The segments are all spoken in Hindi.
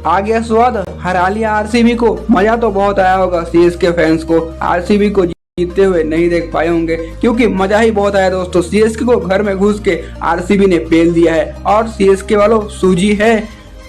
आ गया स्वाद, हरा लिया आरसीबी को। मजा तो बहुत आया होगा सीएसके फैंस को, आरसीबी को जीतते हुए नहीं देख पाए होंगे क्योंकि मजा ही बहुत आया दोस्तों। सीएसके को घर में घुस के आरसीबी ने पेल दिया है और सीएसके वालों सूजी है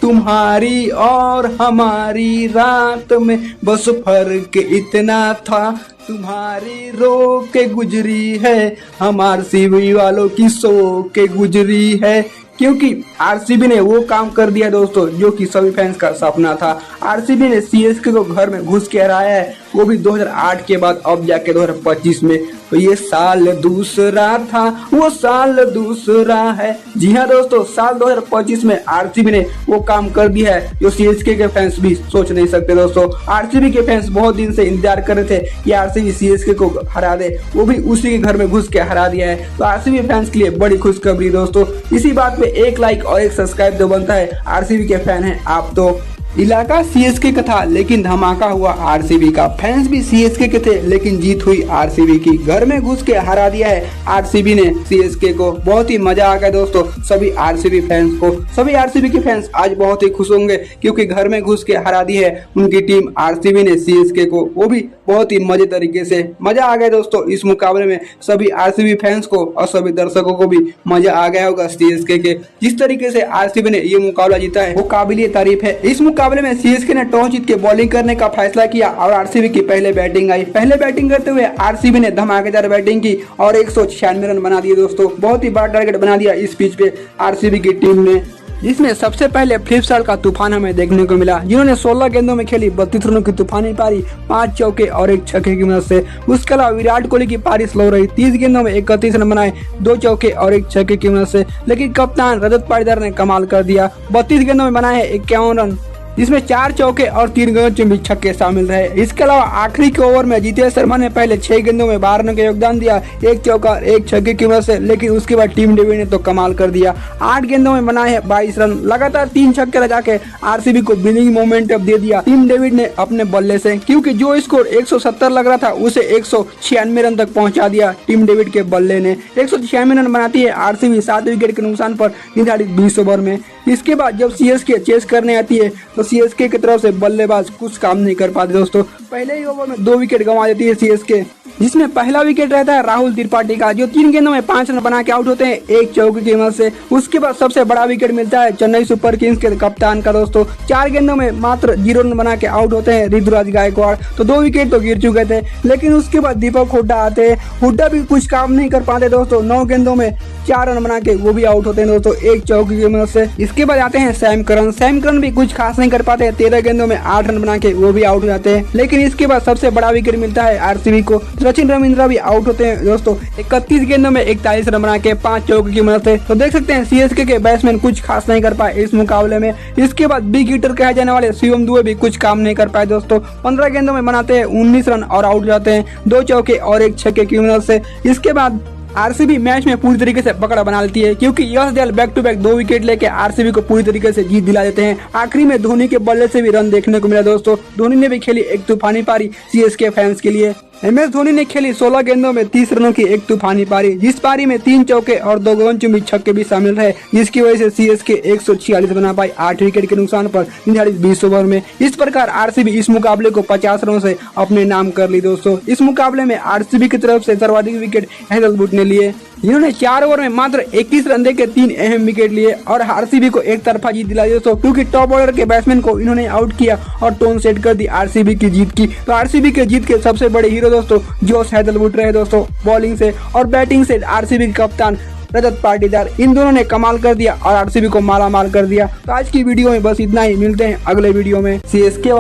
तुम्हारी और हमारी रात में, बस फर्क इतना था तुम्हारी रो के गुजरी है, हम आरसीबी वालों की सो के गुजरी है। क्योंकि आरसीबी ने वो काम कर दिया दोस्तों जो कि सभी फैंस का सपना था। आरसीबी ने सीएसके को घर में घुस के हराया है, वो भी 2008 के बाद, अब जाके 2025 में। तो ये साल दूसरा था, वो साल दूसरा है। जी हाँ दोस्तों, साल 2025 में आरसीबी ने वो काम कर दिया है जो सीएसके के फैंस भी सोच नहीं सकते दोस्तों। आरसीबी के फैंस बहुत दिन से इंतजार कर रहे थे कि आरसीबी सीएसके को हरा दे, वो भी उसी के घर में घुस के हरा दिया है। तो आरसीबी फैंस के लिए बड़ी खुशखबरी दोस्तों। इसी बात पे एक लाइक और एक सब्सक्राइब जो बनता है, आरसीबी के फैन है आप तो। इलाका सीएसके का था लेकिन धमाका हुआ आरसीबी का। फैंस भी सीएसके के थे लेकिन जीत हुई आरसीबी की। घर में घुस के हरा दिया है आरसीबी ने सीएसके को। बहुत ही मजा आ गया दोस्तों सभी आरसीबी फैंस को। सभी आरसीबी के फैंस आज बहुत ही खुश होंगे क्योंकि घर में घुस के हरा दी है उनकी टीम आरसीबी ने सीएसके को, वो भी बहुत ही मजे तरीके से। मजा आ गया दोस्तों इस मुकाबले में। सभी आरसीबी फैंस को और सभी दर्शकों को भी मजा आ गया होगा सीएसके के। जिस तरीके से आरसीबी ने ये मुकाबला जीता है वो काबिलिए तारीफ है। इस मुकाबले में सीएसके ने टॉस जीत के बॉलिंग करने का फैसला किया और आरसीबी की पहले बैटिंग आई। पहले बैटिंग करते हुए आरसीबी ने धमाकेदार बैटिंग की और 196 रन बना दिए दोस्तों। बहुत ही बड़ा टारगेट बना दिया इस पिच पे आरसीबी की टीम ने, जिसमें सबसे पहले फ्लिपसार्ट का तूफान हमें देखने को मिला, जिन्होंने 16 गेंदों में खेली 32 रनों की तूफानी पारी, 5 चौके और 1 छक्के की मदद से। उसके अलावा विराट कोहली की पारी स्लो रही, 30 गेंदों में 31 रन बनाए, 2 चौके और 1 छक्के की मदद से। लेकिन कप्तान रजत पाटीदार ने कमाल कर दिया, 32 गेंदों में बनाए 51 रन, जिसमें 4 चौके और 3 गेंदों में छक्के शामिल रहे। इसके अलावा आखिरी के ओवर में जीतेश शर्मा ने पहले 6 गेंदों में 12 रन का योगदान दिया, 1 चौका और 1 छक्के की वजह से। लेकिन उसके बाद टीम डेविड ने तो कमाल कर दिया, 8 गेंदों में बनाए हैं 22 रन, लगातार 3 छक्के लगा के आरसीबी को विनिंग मोमेंटम दे दिया टीम डेविड ने अपने बल्ले से। क्योंकि जो स्कोर 170 लग रहा था उसे 196 रन तक पहुंचा दिया टीम डेविड के बल्ले ने। 196 रन बनाती है आरसीबी 7 विकेट के नुकसान पर निर्धारित 20 ओवर में। इसके बाद जब सीएसके चेस करने आती है तो सीएसके की तरफ से बल्लेबाज कुछ काम नहीं कर पाते दोस्तों। पहले ही ओवर में 2 विकेट गंवा देती है सीएसके, जिसमें पहला विकेट रहता है राहुल त्रिपाठी का, जो 3 गेंदों में 5 रन बना के आउट होते हैं 1 चौके की मदद से। उसके बाद सबसे बड़ा विकेट मिलता है चेन्नई सुपर किंग्स के कप्तान का दोस्तों, 4 गेंदों में मात्र 0 रन बना के आउट होते हैं ऋतुराज गायकवाड़। तो 2 विकेट तो गिर चुके थे। लेकिन उसके बाद दीपक हुड्डा आते हैं, हुड्डा भी कुछ काम नहीं कर पाते दोस्तों, 9 गेंदों में 4 रन बना के वो भी आउट होते हैं दोस्तों 1 चौके की मदद से। इसके बाद आते हैं सैम करन। सैम करन भी कुछ खास नहीं कर पाते, 13 गेंदों में 8 रन बना के वो भी आउट हो जाते हैं। लेकिन इसके बाद सबसे बड़ा विकेट मिलता है आरसीबी को, सचिन रविंद्र भी आउट होते हैं दोस्तों 31 गेंदों में 41 रन बना के 5 चौके की मदद से। तो देख सकते हैं सीएसके के बैट्समैन कुछ खास नहीं कर पाए इस मुकाबले में। इसके बाद बिग हिटर कहे जाने वाले शिवम दुबे भी कुछ काम नहीं कर पाए दोस्तों, 15 गेंदों में बनाते हैं 19 रन और आउट जाते हैं 2 चौके और 1 छक्के की मदद से। इसके बाद आरसीबी मैच में पूरी तरीके से पकड़ बना लेती है क्योंकि Yash Dayal back to back 2 wicket लेके आरसीबी को पूरी तरीके से जीत दिला देते हैं। आखिरी में धोनी के बल्ले से भी रन देखने को मिला दोस्तों। धोनी ने भी खेली एक तूफानी पारी सीएसके फैंस के लिए। एमएस धोनी ने खेली 16 गेंदों में 30 रनों की एक तूफानी पारी, जिस पारी में 3 चौके और 2 गेंदों छक्के भी शामिल रहे, जिसकी वजह से सीएसके 146 बना पाई 8 विकेट के नुकसान पर निर्धारित 20 ओवर में। इस प्रकार आरसीबी इस मुकाबले को 50 रनों से अपने नाम कर ली दोस्तों। इस मुकाबले में आरसीबी की तरफ से सर्वाधिक विकेट हैदरवुड ने लिए, जिन्होंने 4 ओवर में मात्र 21 रन देके 3 अहम विकेट लिए और आरसीबी को एक तरफा जीत दिलाई दोस्तों, क्योंकि टॉप ऑर्डर के बैट्समैन को इन्होंने आउट किया और टोन सेट कर दी आरसीबी की जीत की। तो आरसीबी के जीत के सबसे बड़े हीरो दोस्तों जोश हैदरवुड रहे दोस्तों, बॉलिंग से और बैटिंग से आरसीबी के कप्तान रजत पाटीदार, इन दोनों ने कमाल कर दिया और आरसीबी को माला माल कर दिया। तो आज की वीडियो में बस इतना ही, मिलते हैं अगले वीडियो में। सीएसके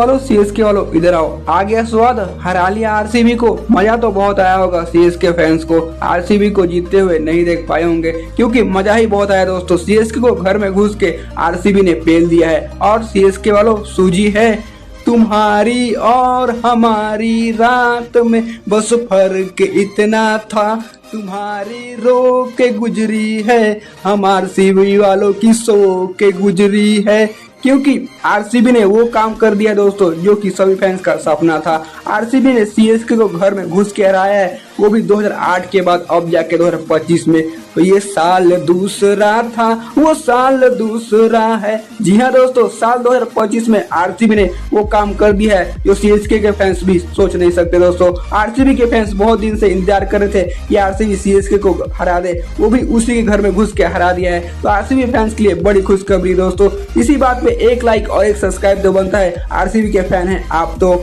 वालों इधर आओ, आ गया स्वाद, हरा लिया आरसीबी को। मजा तो बहुत आया होगा सीएसके फैंस को, आरसीबी को जीतते हुए नहीं देख पाए होंगे क्योंकि मजा ही बहुत आया दोस्तों। सीएसके को घर में घुस के आरसीबी ने पेल दिया है और सीएसके वालों सूजी है तुम्हारी और हमारी रात में, बस फर्क इतना था तुम्हारी रो के गुजरी है, हम आरसीबी वालों की सो के गुजरी है। क्योंकि आरसीबी ने वो काम कर दिया दोस्तों जो कि सभी फैंस का सपना था। आरसीबी ने सीएसके को घर में घुस के हराया है, वो भी 2008 के बाद, अब जाके 2025 में। तो ये साल दूसरा था, वो साल दूसरा है। जी हाँ दोस्तों, साल 2025 में आरसीबी ने वो काम कर दिया है जो सीएसके के फैंस भी सोच नहीं सकते दोस्तों। आरसीबी के फैंस बहुत दिन से इंतजार कर रहे थे कि आरसीबी सीएसके को हरा दे, वो भी उसी के घर में घुस के हरा दिया है। तो आरसीबी फैंस के लिए बड़ी खुशखबरी दोस्तों। इसी बात पे एक लाइक और एक सब्सक्राइब तो बनता है। आरसीबी के फैन है आप तो।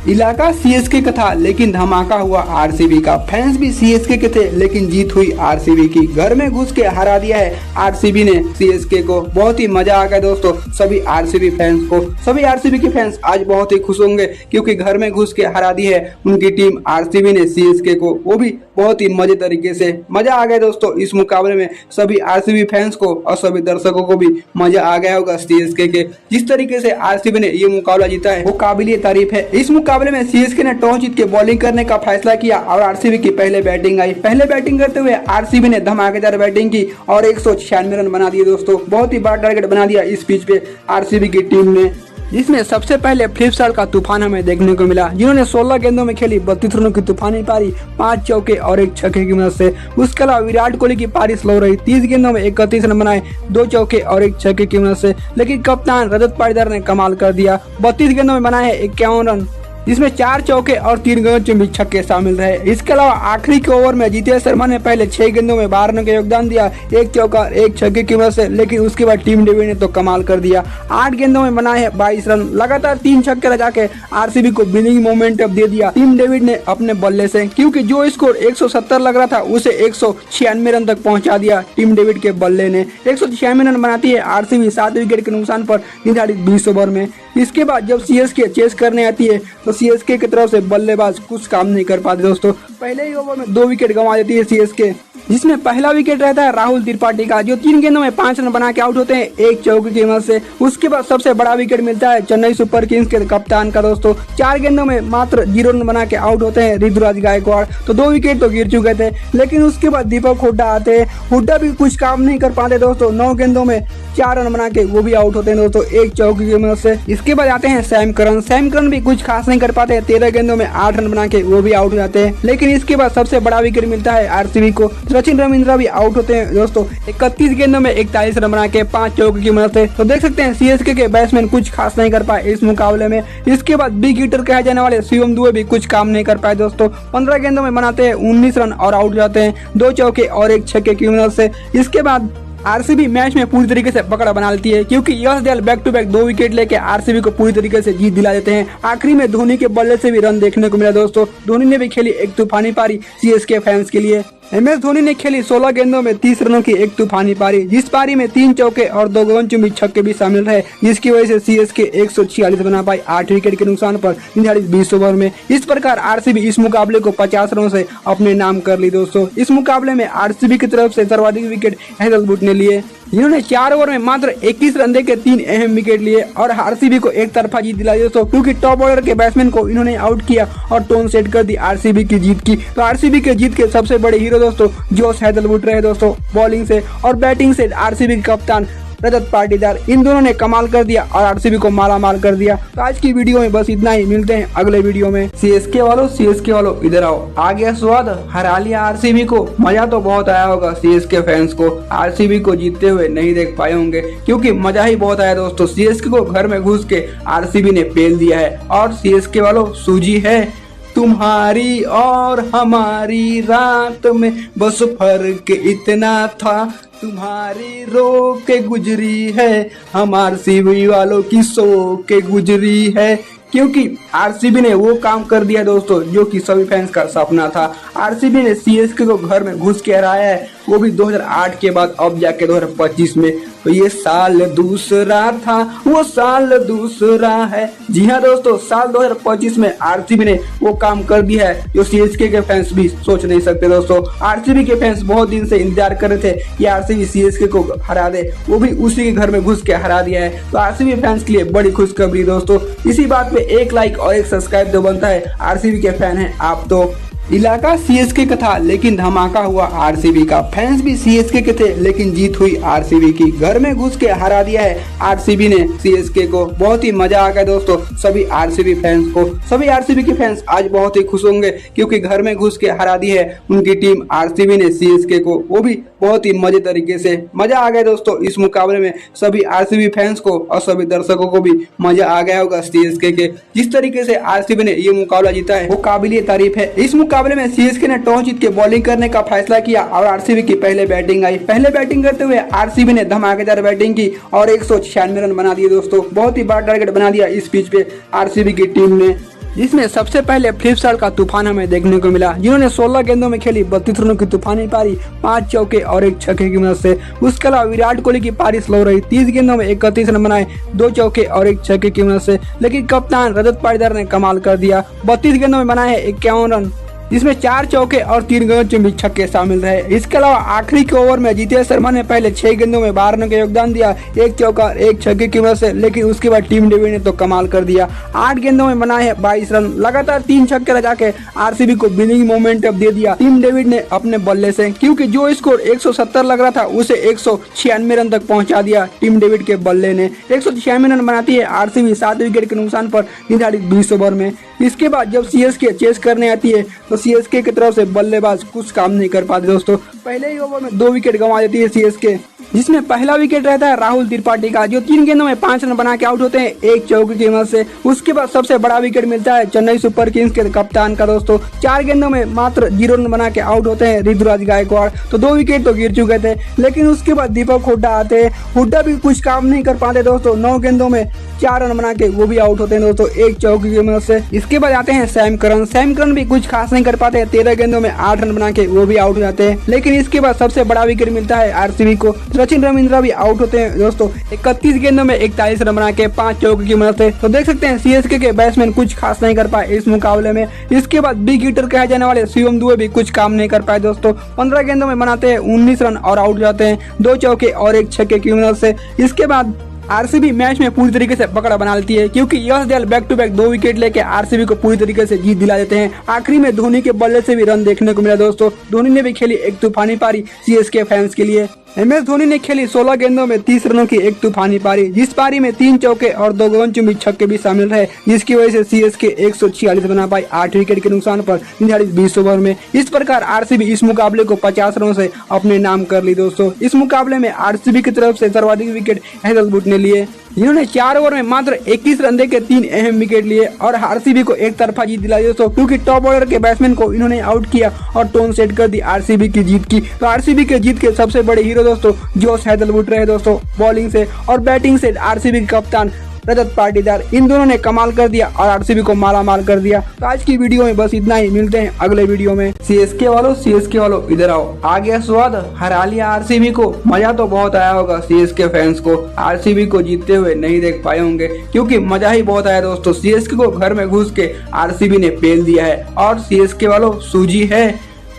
इलाका सीएसके का था लेकिन धमाका हुआ आरसीबी का। फैंस भी सीएसके के थे लेकिन जीत हुई आरसीबी की। घर में घुस के हरा दिया है आरसीबी ने सीएसके को। बहुत ही मजा आ गया दोस्तों सभी आरसीबी फैंस को। सभी आरसीबी के फैंस आज बहुत ही खुश होंगे क्योंकि घर में घुस के हरा दी है उनकी टीम आरसीबी ने सीएसके को, वो भी बहुत ही मजे तरीके से। मजा आ गया दोस्तों इस मुकाबले में। सभी आरसीबी फैंस को और सभी दर्शकों को भी मजा आ गया होगा सीएसके के। जिस तरीके से आरसीबी ने ये मुकाबला जीता है वो काबिलियत तारीफ है। इस मुकाबले में सीएसके ने टॉस जीत के बॉलिंग करने का फैसला किया और आरसीबी की पहले बैटिंग आई। पहले बैटिंग करते हुए आरसीबी ने धमाकेदार बैटिंग की और 196 रन बना दिए दोस्तों। बहुत ही बड़ा टारगेट बना दिया इस पिच पे आरसीबी की टीम ने, जिसमें सबसे पहले फ्लिपसार्ट का तूफान हमें देखने को मिला, जिन्होंने 16 गेंदों में खेली 32 रनों की तूफानी पारी, 5 चौके और 1 छक्के की मदद से। उसके अलावा विराट कोहली की पारी स्लो रही, 30 गेंदों में 31 रन बनाए, 2 चौके और 1 छक्के की मदद से। लेकिन कप्तान रजत पाटीदार ने कमाल कर दिया, 32 गेंदों में बनाए 51 रन, जिसमें 4 चौके और 3 गेंदों में छक्के शामिल रहे। इसके अलावा आखिरी के ओवर में जितेश शर्मा ने पहले 6 गेंदों में 12 रन का योगदान दिया, 1 चौका 1 छक्के की मदद से। लेकिन उसके बाद टीम डेविड ने तो कमाल कर दिया, 8 गेंदों में बनाए हैं 22 रन, लगातार 3 छक्के लगा के आरसीबी को विनिंग मोमेंटम दे दिया टीम डेविड ने अपने बल्ले से, क्योंकि जो स्कोर 170 लग रहा था उसे 196 रन तक पहुंचा दिया टीम डेविड के बल्ले ने। 196 रन बनाती है आरसीबी 7 विकेट के नुकसान पर निर्धारित 20 ओवर में। इसके बाद जब सीएसके चेस करने आती है तो सीएसके की तरफ से बल्लेबाज कुछ काम नहीं कर पाते दोस्तों। पहले ही ओवर में 2 विकेट गंवा देती है सीएसके, जिसमें पहला विकेट रहता है राहुल त्रिपाठी का, जो 3 गेंदों में 5 रन बना के आउट होते हैं 1 चौके की मदद से। उसके बाद सबसे बड़ा विकेट मिलता है चेन्नई सुपर किंग्स के कप्तान का दोस्तों, 4 गेंदों में मात्र 0 रन बना के आउट होते हैं ऋतुराज गायकवाड़। तो 2 विकेट तो गिर चुके थे, लेकिन उसके बाद दीपक हुड्डा आते हैं, हुड्डा भी कुछ काम नहीं कर पाते दोस्तों, 9 गेंदों में 4 रन बना के वो भी आउट होते हैं दोस्तों 1 चौके की मदद से। इसके बाद आते हैं सैम करन भी कुछ खास नहीं कर पाते, 13 गेंदों में 8 रन बना के वो भी आउट हो जाते हैं। लेकिन इसके बाद सबसे बड़ा विकेट मिलता है आरसीबी को, सचिन रविंद्र भी आउट होते हैं दोस्तों 31 गेंदों में 41 रन बना के 5 चौके की मदद से। तो देख सकते हैं सीएसके के बैट्समैन कुछ खास नहीं कर पाए इस मुकाबले में। इसके बाद बिग हिटर कहे जाने वाले शिवम दुबे भी कुछ काम नहीं कर पाए दोस्तों, 15 गेंदों में बनाते हैं 19 रन और आउट हो जाते हैं 2 चौके और 1 छक्के की मदद से। इसके बाद आरसीबी मैच में पूरी तरीके से पकड़ बना लेती है, क्योंकि Yash Dayal back to back 2 wicket लेके आरसीबी को पूरी तरीके से जीत दिला देते हैं। आखिरी में धोनी के बल्ले से भी रन देखने को मिला दोस्तों। धोनी ने भी खेली एक तूफानी पारी सीएसके फैंस के लिए। एमएस धोनी ने खेली 16 गेंदों में 30 रनों की एक तूफानी पारी, जिस पारी में 3 चौके और 2 गेंदों छक्के भी शामिल रहे, जिसकी वजह से सीएसके 146 बना पाई 8 विकेट के नुकसान पर निर्धारित 20 ओवर में। इस प्रकार आरसीबी इस मुकाबले को 50 रनों से अपने नाम कर ली दोस्तों। इस मुकाबले में आरसीबी की तरफ से सर्वाधिक विकेट हैदरवुड ने लिए, जिन्होंने 4 ओवर में मात्र 21 रन देके 3 अहम विकेट लिए और आरसीबी को एक तरफा जीत दिलाई दोस्तों, क्योंकि टॉप ऑर्डर के बैट्समैन को इन्होंने आउट किया और टोन सेट कर दी आरसीबी की जीत की। तो आरसीबी के जीत के सबसे बड़े हीरो दोस्तों जोश हैदरवुड रहे दोस्तों, बॉलिंग से और बैटिंग से आरसीबी के कप्तान रजत पाटीदार, इन दोनों ने कमाल कर दिया और आरसीबी को माला माल कर दिया। तो आज की वीडियो में बस इतना ही, मिलते हैं अगले वीडियो में। सीएसके वालों इधर आओ, आ गया स्वाद, हरा लिया आरसीबी को। मजा तो बहुत आया होगा सीएसके फैंस को, आरसीबी को जीतते हुए नहीं देख पाए होंगे क्योंकि मजा ही बहुत आया दोस्तों। सीएसके को घर में घुस के आरसीबी ने पेल दिया है। और सीएसके वालों सूजी है तुम्हारी और हमारी रात में, बस फर्क इतना था, तुम्हारी रो के गुजरी है, हमारे सीवी वालों की सो के गुजरी है। क्योंकि आरसीबी ने वो काम कर दिया दोस्तों जो कि सभी फैंस का सपना था। आरसीबी ने सीएसके को घर में घुस के हराया है, वो भी 2008 के बाद अब जाके 2025 में। तो ये साल दूसरा था, वो साल दूसरा है। जी हाँ दोस्तों, साल 2025 में आरसीबी ने वो काम कर दिया है जो सीएसके के फैंस भी सोच नहीं सकते दोस्तों। आरसीबी के फैंस बहुत दिन से इंतजार कर रहे थे कि आरसीबी सीएसके को हरा दे, वो भी उसी के घर में घुस के हरा दिया है। तो आरसीबी फैंस के लिए बड़ी खुशखबरी दोस्तों। इसी बात पे एक लाइक और एक सब्सक्राइब तो बनता है। आरसीबी के फैन है आप तो। इलाका सीएसके का था लेकिन धमाका हुआ आरसीबी का। फैंस भी सीएसके के थे लेकिन जीत हुई आरसीबी की। घर में घुस के हरा दिया है आरसीबी ने सीएसके को। बहुत ही मजा आ गया दोस्तों सभी आरसीबी फैंस को। सभी आरसीबी के फैंस आज बहुत ही खुश होंगे क्योंकि घर में घुस के हरा दी है उनकी टीम आरसीबी ने सीएसके को, वो भी बहुत ही मजे तरीके से। मजा आ गया दोस्तों इस मुकाबले में। सभी आरसीबी फैंस को और सभी दर्शकों को भी मजा आ गया होगा सीएसके के जिस तरीके से आरसीबी ने ये मुकाबला जीता है वो काबिलिए तारीफ है। इस मुकाबले में सीएसके ने टॉस जीत के बॉलिंग करने का फैसला किया और आरसीबी की पहले बैटिंग आई। पहले बैटिंग करते हुए आरसीबी ने धमाकेदार बैटिंग की और 196 रन बना दिए दोस्तों। बहुत ही बड़ा टारगेट बना दिया इस पिच पे आरसीबी की टीम ने, जिसमें सबसे पहले फ्लिपसार्ट का तूफान हमें देखने को मिला, जिन्होंने 16 गेंदों में खेली 32 रनों की तूफानी पारी, 5 चौके और 1 छक्के की मदद से। उसके अलावा विराट कोहली की पारी स्लो रही, 30 गेंदों में 31 रन बनाए, 2 चौके और 1 छक्के की मदद से। लेकिन कप्तान रजत पाटीदार ने कमाल कर दिया, 32 गेंदों में बनाए 51 रन, जिसमें 4 चौके और 3 गेंदों में छक्के शामिल रहे। इसके अलावा आखिरी के ओवर में जीतेश शर्मा ने पहले 6 गेंदों में 12 रन का योगदान दिया, 1 चौका 1 छक्के की मदद से। लेकिन उसके बाद टीम डेविड ने तो कमाल कर दिया, 8 गेंदों में बनाए 22 रन, लगातार 3 छक्के लगा के आरसीबी को विनिंग मोमेंटम दे दिया टीम डेविड ने अपने बल्ले से, क्योंकि जो स्कोर 170 लग रहा था उसे 196 रन तक पहुंचा दिया टीम डेविड के बल्ले ने। 196 रन बनाती है आरसीबी 7 विकेट के नुकसान पर निर्धारित 20 ओवर में। इसके बाद जब सीएसके चेस करने आती है तो सीएसके की तरफ से बल्लेबाज कुछ काम नहीं कर पाते दोस्तों। पहले ही ओवर में 2 विकेट गंवा देती है सीएसके, जिसमें पहला विकेट रहता है राहुल त्रिपाठी का, जो 3 गेंदों में 5 रन बना के आउट होते हैं 1 चौके की मदद से। उसके बाद सबसे बड़ा विकेट मिलता है चेन्नई सुपर किंग्स के कप्तान का दोस्तों, 4 गेंदों में मात्र 0 रन बना के आउट होते हैं ऋतुराज गायकवाड़। तो 2 विकेट तो गिर चुके थे, लेकिन उसके बाद दीपक हुड्डा आते हैं, हुड्डा भी कुछ काम नहीं कर पाते दोस्तों, 9 गेंदों में 4 रन बना के वो भी आउट होते हैं दोस्तों 1 चौके की मदद से। इसके बाद आते हैं सैम करन भी कुछ खास नहीं कर पाते, 13 गेंदों में 8 रन बना के वो भी आउट हो जाते हैं। लेकिन इसके बाद सबसे बड़ा विकेट मिलता है आरसीबी को, सचिन रविंद्र भी आउट होते हैं दोस्तों 31 गेंदों में 41 रन बना के 5 चौके की मदद से। तो देख सकते हैं सीएसके के बैट्समैन कुछ खास नहीं कर पाए इस मुकाबले में। इसके बाद बिग हिटर कहे जाने वाले शिवम दुबे भी कुछ काम नहीं कर पाए दोस्तों, 15 गेंदों में बनाते हैं 19 रन और आउट जाते हैं 2 चौके और 1 छक्के की मदद से। इसके बाद आरसीबी मैच में पूरी तरीके से पकड़ बना लेती है, क्योंकि Yash Dayal back to back 2 wicket लेके आरसीबी को पूरी तरीके से जीत दिला देते हैं। आखिरी में धोनी के बल्ले से भी रन देखने को मिला दोस्तों, धोनी ने भी खेली एक तूफानी पारी सीएसके फैंस के लिए। एमएस धोनी ने खेली 16 गेंदों में 30 रनों की एक तूफानी पारी, जिस पारी में 3 चौके और 2 गेंदों छक्के भी शामिल रहे, जिसकी वजह से सीएसके 146 बना पाई 8 विकेट के नुकसान पर निर्धारित 20 ओवर में। इस प्रकार आरसीबी इस मुकाबले को 50 रनों से अपने नाम कर ली दोस्तों। इस मुकाबले में आरसीबी की तरफ से सर्वाधिक विकेट हैदरवुड ने लिए, जिन्होंने 4 ओवर में मात्र 21 रन देके 3 अहम विकेट लिए और आरसीबी को एक तरफा जीत दिलाई दोस्तों, क्योंकि टॉप ऑर्डर के बैट्समैन को इन्होंने आउट किया और टोन सेट कर दी आरसीबी की जीत की। तो आरसीबी के जीत के सबसे बड़े हीरो दोस्तों जोश हैदरवुड रहे दोस्तों, बॉलिंग से और बैटिंग से आरसीबी के कप्तान रजत पाटीदार, इन दोनों ने कमाल कर दिया और आरसीबी को माला माल कर दिया। तो आज की वीडियो में बस इतना ही, मिलते हैं अगले वीडियो में। सीएसके वालों इधर आओ, आ गया स्वाद, हरा लिया आरसीबी को। मजा तो बहुत आया होगा सीएसके फैंस को, आरसीबी को जीतते हुए नहीं देख पाए होंगे, क्योंकि मजा ही बहुत आया दोस्तों। सीएसके को घर में घुस के आरसीबी ने पेल दिया है। और सीएसके वालों सूझी है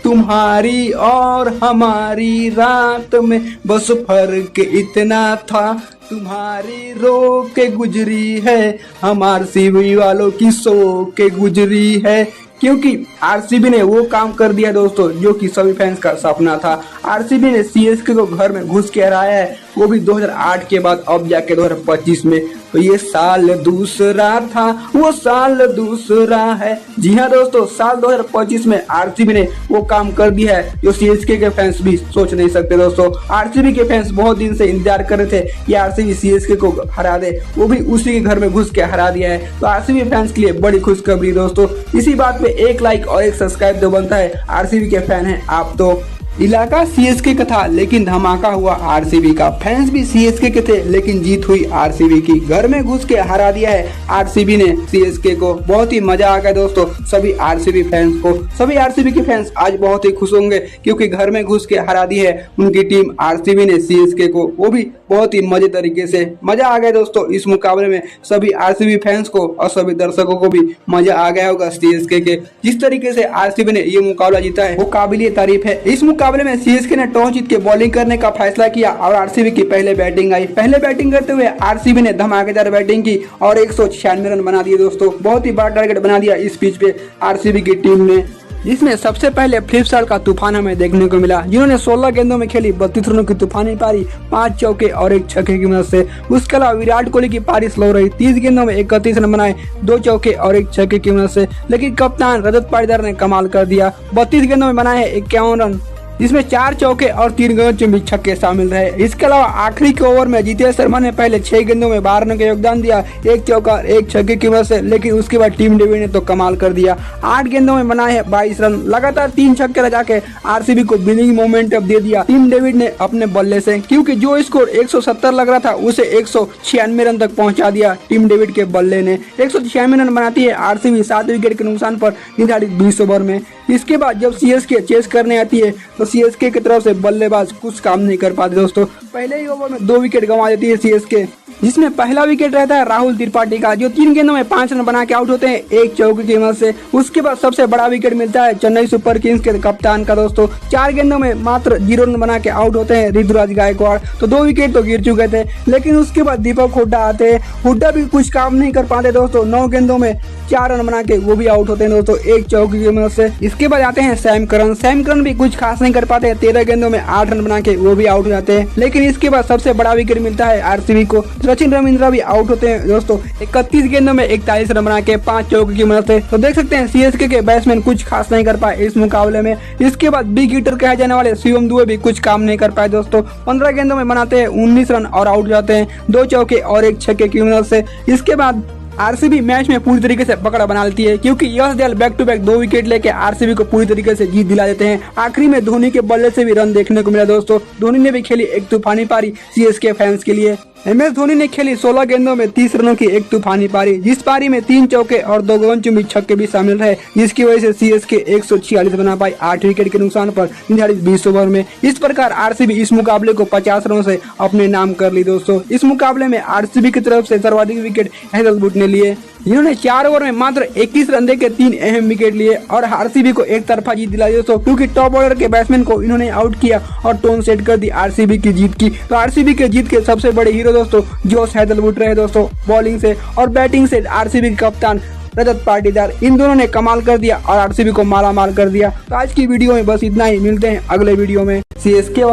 तुम्हारी और हमारी रात में, बस फर्क इतना था तुम्हारी रो के गुजरी है, हमार सीवी वालों की सो के गुजरी है। क्योंकि आरसीबी ने वो काम कर दिया दोस्तों जो कि सभी फैंस का सपना था। आरसीबी ने सीएसके को घर में घुस के हराया है, वो भी 2008 के बाद, अब जाके 2025 में। तो ये साल दूसरा था, वो साल दूसरा है। जी हाँ दोस्तों, साल 2025 में आरसीबी ने वो काम कर दिया है जो सीएसके के फैंस भी सोच नहीं सकते दोस्तों। आरसीबी के फैंस बहुत दिन से इंतजार कर रहे थे कि आरसीबी सीएसके को हरा दे, वो भी उसी के घर में घुस के हरा दिया है। तो आरसीबी फैंस के लिए बड़ी खुशखबरी दोस्तों। इसी बात पे एक लाइक और एक सब्सक्राइब तो बनता है। आरसीबी के फैन हैं आप तो। इलाका सीएसके का था लेकिन धमाका हुआ आरसीबी का, फैंस भी सीएसके के थे लेकिन जीत हुई आरसीबी की। घर में घुस के हरा दिया है आरसीबी ने सीएसके को। बहुत ही मजा आ गया दोस्तों सभी आरसीबी फैंस को। सभी आरसीबी के फैंस आज बहुत ही खुश होंगे, क्योंकि घर में घुस के हरा दी है उनकी टीम आरसीबी ने सीएसके को, वो भी बहुत ही मजे तरीके से। मजा आ गया दोस्तों इस मुकाबले में। सभी आरसीबी फैंस को और सभी दर्शकों को भी मजा आ गया होगा सीएसके के जिस तरीके से आरसीबी ने ये मुकाबला जीता है वो काबिलिए तारीफ है। इस मुकाबले में सीएसके ने टॉस जीत के बॉलिंग करने का फैसला किया और आरसीबी की पहले बैटिंग आई। पहले बैटिंग करते हुए आरसीबी ने धमाकेदार बैटिंग की और 196 रन बना दिए दोस्तों। बहुत ही बड़ा टारगेट बना दिया इस पिच पे आरसीबी की टीम ने, जिसमें सबसे पहले फ्लिपसार्ट का तूफान हमें देखने को मिला, जिन्होंने 16 गेंदों में खेली 32 रनों की तूफानी पारी, 5 चौके और 1 छक्के की मदद से। उसके अलावा विराट कोहली की पारी स्लो रही, 30 गेंदों में 31 रन बनाए, 2 चौके और 1 छक्के की मदद से। लेकिन कप्तान रजत पाटीदार ने कमाल कर दिया, 32 गेंदों में बनाए 51 रन, जिसमें 4 चौके और 3 गगनचुंबी छक्के शामिल रहे। इसके अलावा आखिरी के ओवर में जीतेश शर्मा ने पहले 6 गेंदों में 12 रन का योगदान दिया, 1 चौका और 1 छक्के की वजह से, लेकिन उसके बाद टीम डेविड ने तो कमाल कर दिया। 8 गेंदों में बनाए हैं 22 रन, लगातार 3 छक्के लगा के आरसीबी को विनिंग मोमेंटम दे दिया टीम डेविड ने अपने बल्ले से, क्योंकि जो स्कोर 170 लग रहा था उसे 196 रन तक पहुंचा दिया टीम डेविड के बल्ले ने। 196 रन बनाती है आरसीबी 7 विकेट के नुकसान पर निर्धारित 20 ओवर में। इसके बाद जब सीएसके चेस करने आती है तो सीएसके की तरफ से बल्लेबाज कुछ काम नहीं कर पाते दोस्तों। पहले ही ओवर में 2 विकेट गंवा देती है सीएसके, जिसमें पहला विकेट रहता है राहुल त्रिपाठी का, जो 3 गेंदों में 5 रन बना के आउट होते हैं 1 चौके की मदद से। उसके बाद सबसे बड़ा विकेट मिलता है चेन्नई सुपर किंग्स के कप्तान का दोस्तों, 4 गेंदों में मात्र 0 रन बना के आउट होते हैं ऋतुराज गायकवाड़। तो 2 विकेट तो गिर चुके थे, लेकिन उसके बाद दीपक हुड्डा आते हैं, हुड्डा भी कुछ काम नहीं कर पाते दोस्तों, 9 गेंदों में 4 रन बना के वो भी आउट होते हैं दोस्तों 1 चौके की मदद से। इसके बाद आते हैं सैम करन भी कुछ खास नहीं कर पाते, 13 गेंदों में 8 रन बना के वो भी आउट हो जाते हैं। लेकिन इसके बाद सबसे बड़ा विकेट मिलता है आरसीबी को, सचिन रविंद्र भी आउट होते हैं दोस्तों 31 गेंदों में 41 रन बना के 5 चौके की मदद से। तो देख सकते हैं सीएसके के बैट्समैन कुछ खास नहीं कर पाए इस मुकाबले में। इसके बाद बिग हिटर कहे जाने वाले शिवम दुबे भी कुछ काम नहीं कर पाए दोस्तों, 15 गेंदों में बनाते हैं 19 रन और आउट जाते हैं 2 चौके और 1 छक्के की मदद से। इसके बाद आरसीबी मैच में पूरी तरीके से पकड़ बना लेती है, क्योंकि Yash Dayal back to back 2 wicket लेके आरसीबी को पूरी तरीके से जीत दिला देते हैं। आखिरी में धोनी के बल्ले से भी रन देखने को मिला दोस्तों, धोनी ने भी खेली एक तूफानी पारी सीएसके फैंस के लिए। एमएस धोनी ने खेली 16 गेंदों में 30 रनों की एक तूफानी पारी, जिस पारी में 3 चौके और 2 गगनचुंबी छक्के भी शामिल रहे, जिसकी वजह से सीएसके 146 बना पाई 8 विकेट के नुकसान पर निर्धारित 20 ओवर में। इस प्रकार आरसीबी इस मुकाबले को 50 रनों से अपने नाम कर ली दोस्तों। इस मुकाबले में आरसीबी की तरफ से सर्वाधिक विकेट हैदरवुड ने लिए, जिन्होंने 4 ओवर में मात्र 21 रन देके 3 अहम विकेट लिए और आरसीबी को एक तरफा जीत दिलाई दोस्तों, क्योंकि टॉप ऑर्डर के बैट्समैन को इन्होंने आउट किया और टोन सेट कर दी आरसीबी की जीत की। तो आरसीबी के जीत के सबसे बड़े हीरो दोस्तों जोश हैदरवुड रहे दोस्तों, बॉलिंग से और बैटिंग से आरसीबी के कप्तान रजत पाटीदार, इन दोनों ने कमाल कर दिया और आरसीबी को माला माल कर दिया। तो आज की वीडियो में बस इतना ही, मिलते हैं अगले वीडियो में। सीएसके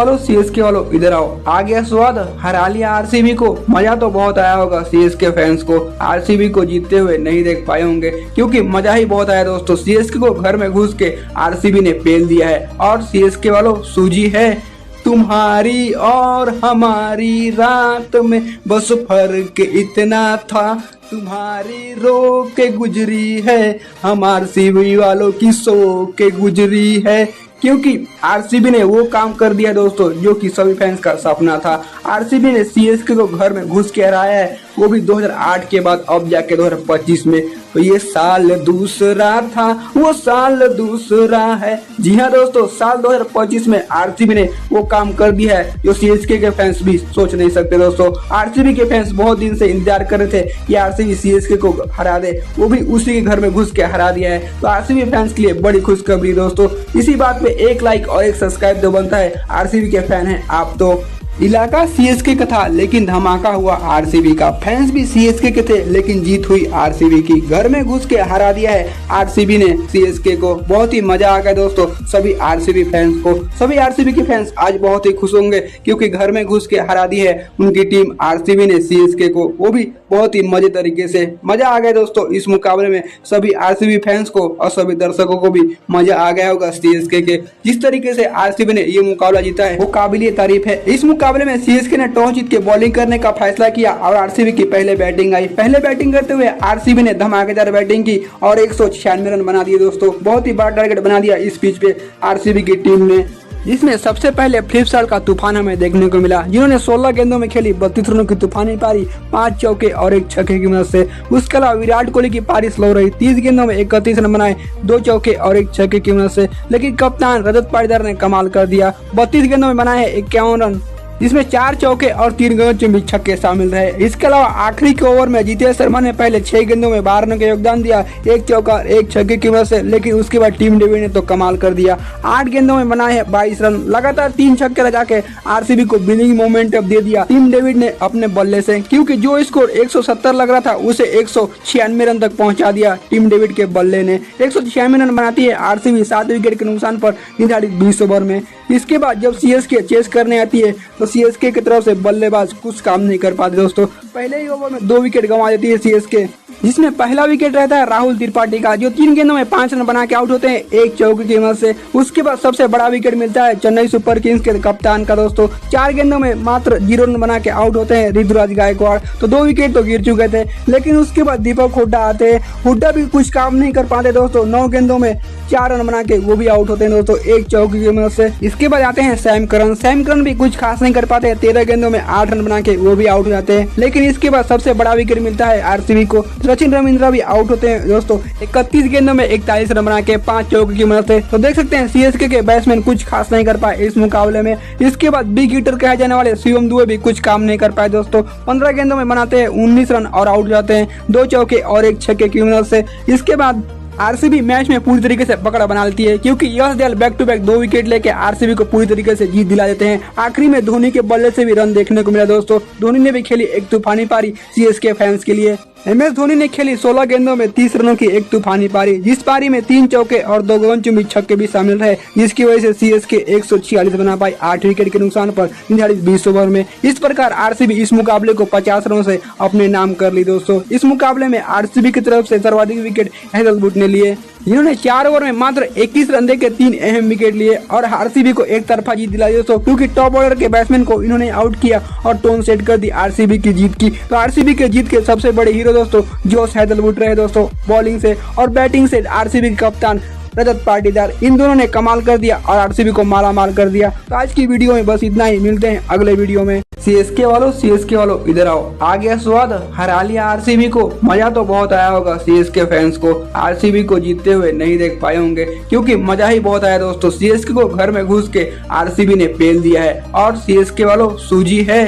वालों इधर आओ, आ गया स्वाद, हरा लिया आरसीबी को। मजा तो बहुत आया होगा सीएसके फैंस को, आरसीबी को जीतते हुए नहीं देख पाए होंगे, क्योंकि मजा ही बहुत आया दोस्तों। सीएसके को घर में घुस के आरसीबी ने पेल दिया है। और सीएसके वालों सूजी है तुम्हारी और हमारी रात में, बस फर्क इतना था, तुम्हारी रो के गुजरी है, हमारे सीवी वालों की सो के गुजरी है। क्योंकि आरसीबी ने वो काम कर दिया दोस्तों जो कि सभी फैंस का सपना था। आरसीबी ने सीएसके को घर में घुस के हराया है, वो भी 2008 के बाद, अब जाके 2025 में। तो ये साल दूसरा था, वो साल दूसरा है। जी हाँ दोस्तों, साल 2025 में आरसीबी ने वो काम कर दिया है जो सीएसके के फैंस भी सोच नहीं सकते दोस्तों। आरसीबी के फैंस बहुत दिन से इंतजार कर रहे थे कि आरसीबी सीएसके को हरा दे, वो भी उसी के घर में घुस के हरा दिया है। तो आरसीबी फैंस के लिए बड़ी खुशखबरी दोस्तों। इसी बात पे 1 लाइक और 1 सब्सक्राइब तो बनता है। आरसीबी के फैन हैं आप तो। इलाका सीएसके का था लेकिन धमाका हुआ आरसीबी का, फैंस भी सीएसके के थे लेकिन जीत हुई आरसीबी की। घर में घुस के हरा दिया है आरसीबी ने सीएसके को, बहुत ही मजा आ गया दोस्तों सभी आरसीबी फैंस को। सभी आरसीबी के फैंस आज बहुत ही खुश होंगे, क्योंकि घर में घुस के हरा दी है उनकी टीम आरसीबी ने सीएसके को, वो भी बहुत ही मजे तरीके से। मजा आ गया दोस्तों इस मुकाबले में, सभी आरसीबी फैंस को और सभी दर्शकों को भी मजा आ गया होगा सीएसके के। जिस तरीके से आरसीबी ने ये मुकाबला जीता है वो काबिलिए तारीफ है। इस मुकाबले में सीएसके ने टॉस जीत के बॉलिंग करने का फैसला किया और आरसीबी की पहले बैटिंग आई। पहले बैटिंग करते हुए आरसीबी ने धमाकेदार बैटिंग की और 196 रन बना दिए दोस्तों। बहुत ही बड़ा टारगेट बना दिया इस पिच पे आरसीबी की टीम ने, जिसमें सबसे पहले फ्लिपसार्ट का तूफान हमें देखने को मिला, जिन्होंने 16 गेंदों में खेली 32 रनों की तूफानी पारी, 5 चौके और 1 छक्के की मदद से। उसके अलावा विराट कोहली की पारी स्लो रही, 30 गेंदों में 31 रन बनाए, 2 चौके और 1 छक्के की मदद से। लेकिन कप्तान रजत पाटीदार ने कमाल कर दिया, 32 गेंदों में बनाए 51 रन, जिसमें 4 चौके और 3 गगनचुंबी छक्के शामिल रहे। इसके अलावा आखिरी के ओवर में जीतेश शर्मा ने पहले 6 गेंदों में 12 रन का योगदान दिया, 1 चौका और 1 छक्के की वजह से, लेकिन उसके बाद टीम डेविड ने तो कमाल कर दिया। 8 गेंदों में बनाए हैं 22 रन, लगातार 3 छक्के लगा के आरसीबी को विनिंग मोमेंटम दे दिया टीम डेविड ने अपने बल्ले से, क्योंकि जो स्कोर 170 लग रहा था उसे 196 रन तक पहुंचा दिया टीम डेविड के बल्ले ने। 196 रन बनाती है आरसीबी 7 विकेट के नुकसान पर निर्धारित 20 ओवर में। इसके बाद जब सीएसके चेस करने आती है तो सीएसके की तरफ से बल्लेबाज कुछ काम नहीं कर पाते दोस्तों। पहले ही ओवर में 2 विकेट गंवा देती है सीएसके, जिसमें पहला विकेट रहता है राहुल त्रिपाठी का, जो 3 गेंदों में 5 रन बना के आउट होते हैं एक चौके की मदद से। उसके बाद सबसे बड़ा विकेट मिलता है चेन्नई सुपर किंग्स के कप्तान का दोस्तों, 4 गेंदों में मात्र 0 रन बना के आउट होते हैं ऋतुराज गायकवाड़। तो 2 विकेट तो गिर चुके थे, लेकिन उसके बाद दीपक हुड्डा आते हैं। हुड्डा भी कुछ काम नहीं कर पाते दोस्तों, 9 गेंदों में 4 रन बना के वो भी आउट होते हैं दोस्तों एक चौके की मदद से। इसके बाद आते हैं सैम करन भी कुछ खास नहीं कर पाते, 13 गेंदों में 8 रन बना के वो भी आउट हो जाते हैं। लेकिन इसके बाद सबसे बड़ा विकेट मिलता है आरसीबी को, सचिन रविंद्र भी आउट होते हैं दोस्तों 31 गेंदों में 41 रन बना के 5 चौके की मदद से। तो देख सकते हैं सीएसके के बैट्समैन कुछ खास नहीं कर पाए इस मुकाबले में। इसके बाद बिग हिटर कहे जाने वाले शिवम दुबे भी कुछ काम नहीं कर पाए दोस्तों, 15 गेंदों में बनाते हैं 19 रन और आउट जाते हैं 2 चौके और 1 छक्के की मदद से। इसके बाद आरसीबी मैच में पूरी तरीके से पकड़ बना लेती है, क्योंकि Yash Dayal back to back 2 wicket लेके आरसीबी को पूरी तरीके से जीत दिला देते हैं। आखिरी में धोनी के बल्ले से भी रन देखने को मिला दोस्तों, धोनी ने भी खेली एक तूफानी पारी सीएसके फैंस के लिए। एमएस धोनी ने खेली 16 गेंदों में 30 रनों की एक तूफानी पारी, जिस पारी में 3 चौके और 2 गगनचुंबी छक्के भी शामिल रहे, जिसकी वजह से सीएसके 146 बना पाई 8 विकेट के नुकसान पर 20 ओवर में। इस प्रकार आरसीबी इस मुकाबले को 50 रनों से अपने नाम कर ली दोस्तों। इस मुकाबले में आरसीबी की तरफ से सर्वाधिक विकेट हैदरवुड ने लिए, जिन्होंने 4 ओवर में मात्र 21 रन देके 3 अहम विकेट लिए और आरसीबी को एक तरफा जीत दिलाई दोस्तों, क्योंकि टॉप ऑर्डर के बैट्समैन को इन्होंने आउट किया और टोन सेट कर दी आरसीबी की जीत की। तो आरसीबी के जीत के सबसे बड़े हीरो दोस्तों जोश हैदरवुड रहे दोस्तों, बॉलिंग से और बैटिंग से आरसीबी के कप्तान रजत पाटीदार, इन दोनों ने कमाल कर दिया और आरसीबी को माला माल कर दिया। तो आज की वीडियो में बस इतना ही, मिलते हैं अगले वीडियो में। सीएसके वालों इधर आओ, आ गया स्वाद, हरा लिया आरसीबी को। मजा तो बहुत आया होगा सीएसके फैंस को, आरसीबी को जीतते हुए नहीं देख पाए होंगे, क्योंकि मजा ही बहुत आया दोस्तों। सीएसके को घर में घुस के आरसीबी ने पेल दिया है। और सीएसके वालों सूजी है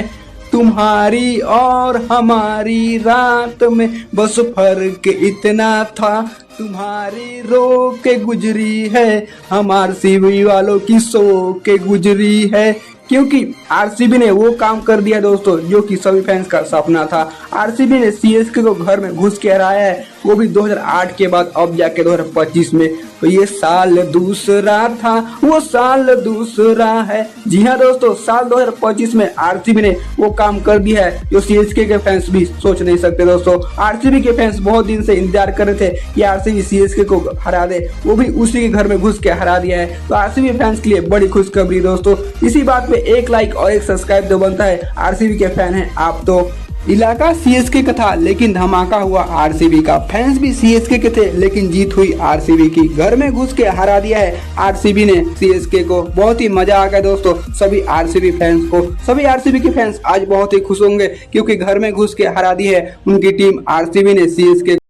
तुम्हारी और हमारी रात में, बस फर्क इतना था तुम्हारी रो के गुजरी है, हमार सीबी वालों की सो के गुजरी है। क्योंकि आरसीबी ने वो काम कर दिया दोस्तों जो कि सभी फैंस का सपना था। आरसीबी ने सीएसके को घर में घुस के हराया है, वो भी 2008 के बाद अब जाके 2025 में। तो ये साल दूसरा था, वो साल दूसरा है। जी हाँ दोस्तों, साल 2025 में आरसीबी ने वो काम कर दिया है जो सीएसके के फैंस भी सोच नहीं सकते दोस्तों। आरसीबी के फैंस बहुत दिन से इंतजार कर रहे थे कि आरसीबी सीएसके को हरा दे, वो भी उसी के घर में घुस के हरा दिया है। तो आरसीबी फैंस के लिए बड़ी खुशखबरी दोस्तों। इसी बात पे 1 लाइक और 1 सब्सक्राइब तो बनता है। आरसीबी के फैन हैं आप तो। इलाका सीएसके का था लेकिन धमाका हुआ आरसीबी का, फैंस भी सीएसके के थे लेकिन जीत हुई आरसीबी की। घर में घुस के हरा दिया है आरसीबी ने सीएसके को, बहुत ही मजा आ गया दोस्तों सभी आरसीबी फैंस को। सभी आरसीबी के फैंस आज बहुत ही खुश होंगे, क्योंकि घर में घुस के हरा दी है उनकी टीम आरसीबी ने सीएसके।